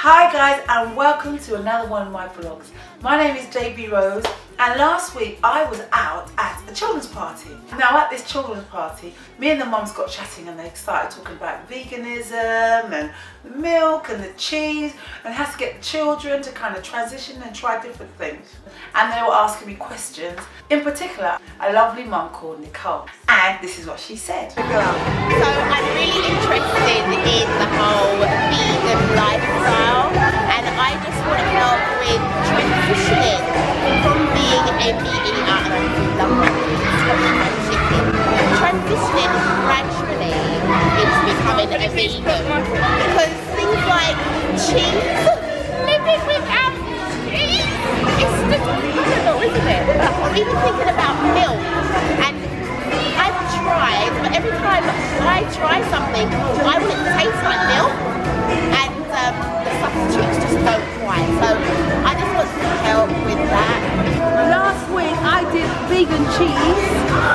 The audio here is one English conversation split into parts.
Hi guys, and welcome to another one of my vlogs. My name is JB Rose, and last week I was out at a children's party. Now at this children's party, me and the mums got chatting and they started talking about veganism and the milk and the cheese and how to get the children to kind of transition and try different things. And they were asking me questions, in particular a lovely mum called Nicole, and this is what she said. So I'm really interested in the whole vegan lifestyle, and I just want to help with transitioning from being a meat eater and transitioning gradually into becoming a vegan. Because things like cheese, living without cheese, it's just incredible, isn't it? Or even thinking about milk, and I've tried, but every time I try something, I want it to taste like milk, and the substitutes just don't quite. So I just want to help with that. Last week I did vegan cheese.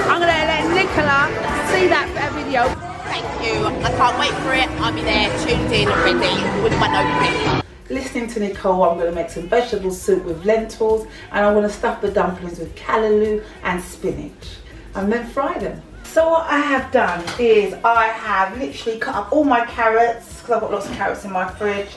I'm going to let Nicola see that video. Thank you. I can't wait for it. I'll be there, tuned in, ready with my notebook. Listening to Nicole, I'm going to make some vegetable soup with lentils, and I'm going to stuff the dumplings with calaloo and spinach and then fry them. So what I have done is I have literally cut up all my carrots, because I've got lots of carrots in my fridge,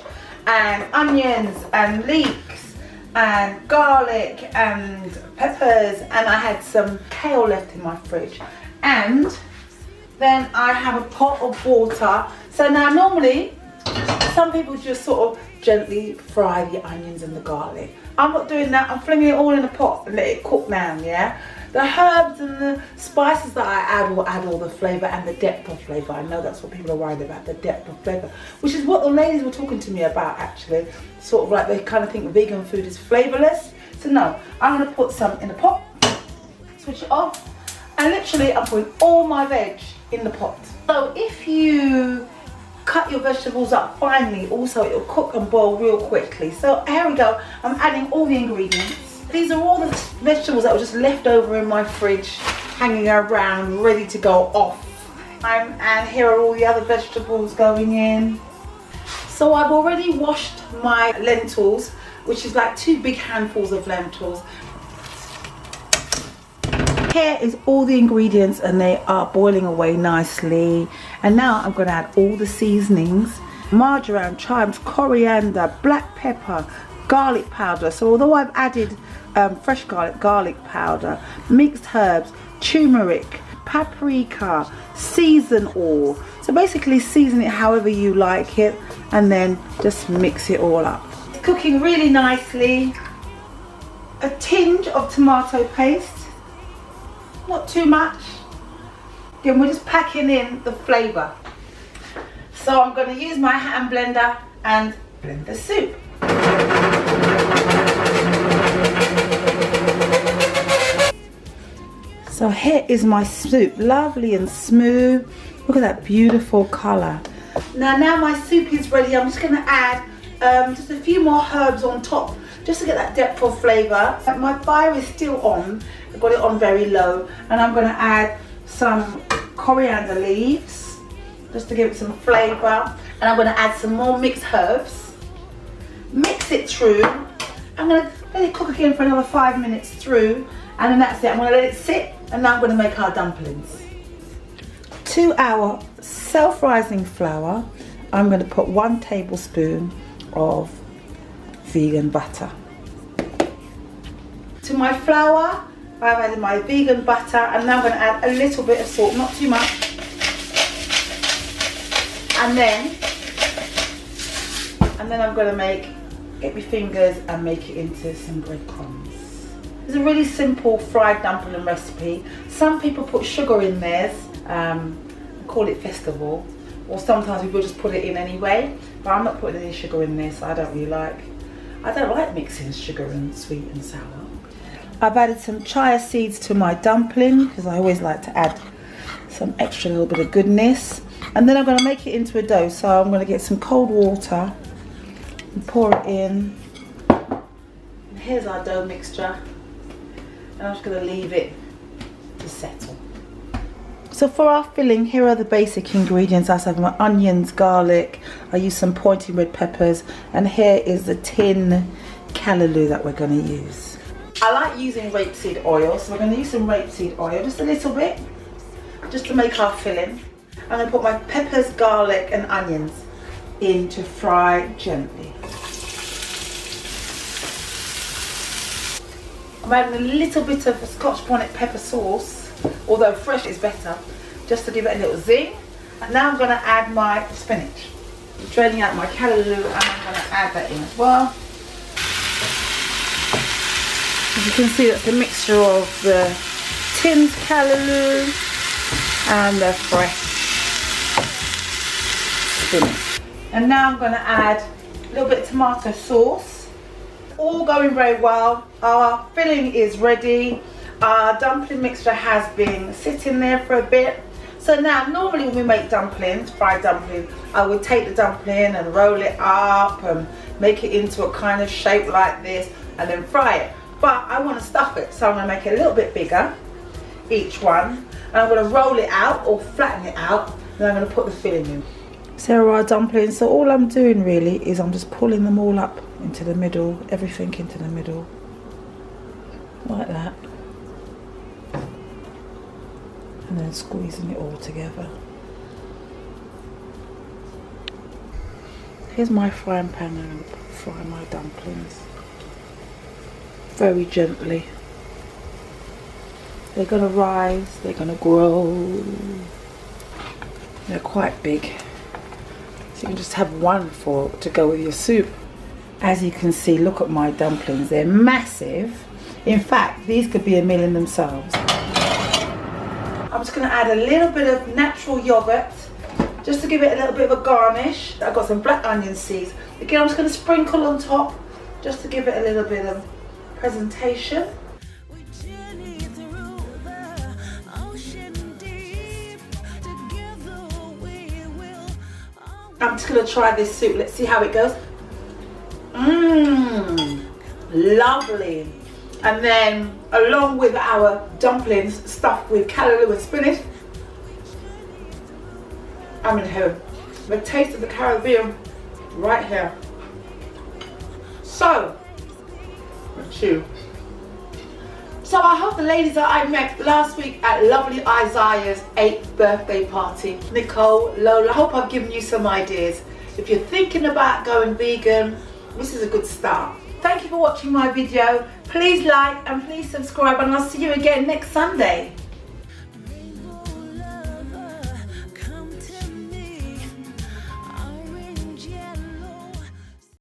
and onions and leeks and garlic and peppers, and I had some kale left in my fridge. And then I have a pot of water. So now normally some people just sort of gently fry the onions and the garlic. I'm not doing that. I'm flinging it all in a pot and let it cook down, yeah? The herbs and the spices that I add will add all the flavour and the depth of flavour. I know that's what people are worried about, the depth of flavour, which is what the ladies were talking to me about actually. Sort of like they kind of think vegan food is flavourless. So no, I'm going to put some in a pot, switch it off, and literally I'm putting all my veg in the pot. So if you cut your vegetables up finely, also it'll cook and boil real quickly. So here we go, I'm adding all the ingredients. These are all the vegetables that were just left over in my fridge, hanging around, ready to go off. And here are all the other vegetables going in. So I've already washed my lentils, which is like 2 big handfuls of lentils. Here is all the ingredients and they are boiling away nicely. And now I'm going to add all the seasonings: marjoram, chives, coriander, black pepper, garlic powder. So although I've added fresh garlic powder, mixed herbs, tumeric, paprika, season all. So basically season it however you like it and then just mix it all up. It's cooking really nicely. A tinge of tomato paste, not too much. Again, we're just packing in the flavour. So I'm going to use my hand blender and blend the soup. So here is my soup, lovely and smooth. Look at that beautiful colour. Now my soup is ready. I'm just going to add just a few more herbs on top, just to get that depth of flavour. My fire is still on. I've got it on very low, and I'm going to add some coriander leaves, just to give it some flavour. And I'm going to add some more mixed herbs. Mix it through. I'm going to let it cook again for another 5 minutes through, and then that's it. I'm going to let it sit, and now I'm going to make our dumplings. To our self-rising flour, I'm going to put 1 tablespoon of vegan butter. To my flour, I've added my vegan butter, and now I'm going to add a little bit of salt, not too much. And then I'm going to get my fingers and make it into some breadcrumbs. It's a really simple fried dumpling recipe. Some people put sugar in theirs, call it festival, or sometimes people just put it in anyway, but I'm not putting any sugar in this. I don't like mixing sugar and sweet and sour. I've added some chia seeds to my dumpling because I always like to add some extra little bit of goodness. And then I'm going to make it into a dough. So I'm going to get some cold water and pour it in. And here's our dough mixture. And I'm just going to leave it to settle. So for our filling, here are the basic ingredients. I have my onions, garlic, I use some pointed red peppers, and here is the tin Calaloo that we're going to use. I like using rapeseed oil, so we're going to use some rapeseed oil, just a little bit, just to make our filling. I'm going to put my peppers, garlic and onions in to fry gently. I'm adding a little bit of scotch bonnet pepper sauce, although fresh is better, just to give it a little zing. And now I'm going to add my spinach. I'm draining out my Calaloo and I'm going to add that in as well. As you can see, that's a mixture of the tinned Calaloo and the fresh spinach. And now I'm going to add a little bit of tomato sauce. All going very well. Our filling is ready. Our dumpling mixture has been sitting there for a bit. So now, normally when we make dumplings, fried dumpling, I would take the dumpling and roll it up and make it into a kind of shape like this and then fry it. But I want to stuff it, so I'm going to make it a little bit bigger, each one. And I'm going to roll it out or flatten it out. Then I'm going to put the filling in. So here are our dumplings. So all I'm doing really is I'm just pulling them all up into the middle, everything into the middle, like that. And then squeezing it all together. Here's my frying pan and I'm going to fry my dumplings. Very gently. They're going to rise, they're going to grow. They're quite big. So you can just have one to go with your soup. As you can see, look at my dumplings. They're massive. In fact, these could be a meal in themselves. I'm just going to add a little bit of natural yogurt just to give it a little bit of a garnish. I've got some black onion seeds. Again, I'm just going to sprinkle on top just to give it a little bit of presentation. I'm just going to try this soup. Let's see how it goes. Mmm, lovely. And then along with our dumplings stuffed with Calaloo and spinach, I'm in heaven. The taste of the Caribbean right here. So, chew. So I hope the ladies that I met last week at lovely Isaiah's 8th birthday party, Nicole, Lola, I hope I've given you some ideas. If you're thinking about going vegan, this is a good start. Thank you for watching my video. Please like and please subscribe and I'll see you again next Sunday.